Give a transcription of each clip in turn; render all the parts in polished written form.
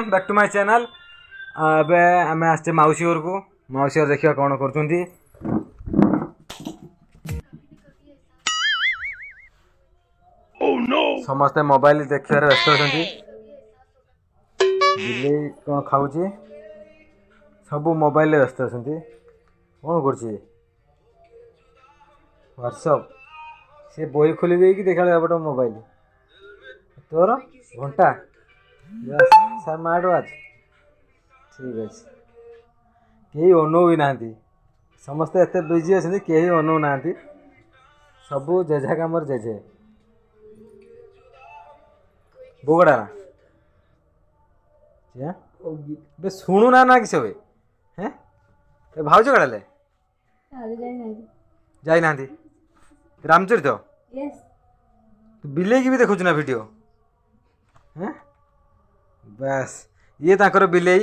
Welcome back to my channel. एबे आम आसचे माउसी घर को माउसी घर देखिए कौन कर समस्ते मोबाइल देखार व्यस्त अच्छा बिल्ली कौन खाऊ सब मोबाइल व्यस्त अच्छा कौन कर व्हाट्सअप सी बही खोली देकी देखा बट मोबाइल तोर घंटा स्मार्ट वाच ठीक अच्छे कहीं अनौ भी ना समस्ते एत बिजी अच्छे कहीं अनौ ना सबू जेझा कम जेझे बोगड़ा बे शुणु ना ना किस हैं भाज कड़े जाना रामचरित तो बिले की भी देखु ना वीडियो हैं बस ये ताकर बिले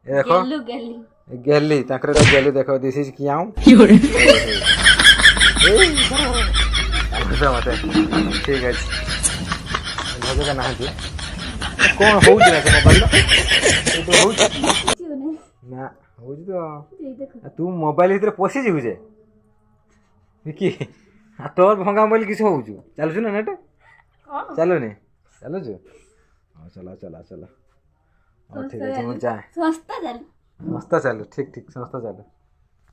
देखो गेली गेली देखो दिस इज किया मत ठीक है भजका ना कौन हो मोबाइल ना हो तो तू मोबाइल भीतर पशि जीवु जे कि तोर भंगा मोबाइल किस हो चलु ना नेट चलुनी चलुचु चला चला चला ठीक है जाए संस्था चलु ठीक ठीक संस्था चलु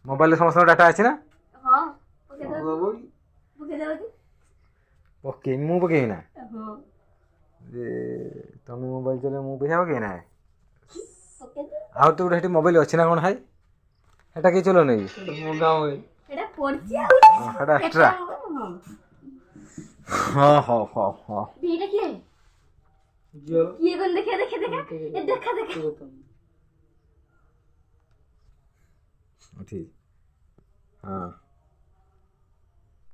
मोबाइल समस्त डाटा अच्छी ना पके मु पके ना तुम मोबाइल चले मु पैसा पके ना आउ तो गोटे मोबाइल अच्छी ना कौन है हेटा कि चलो नहीं एक्स्ट्रा हाँ हाँ हाँ हाँ ये कौन देखा देखा देखा ये देखा देखा ठीक हाँ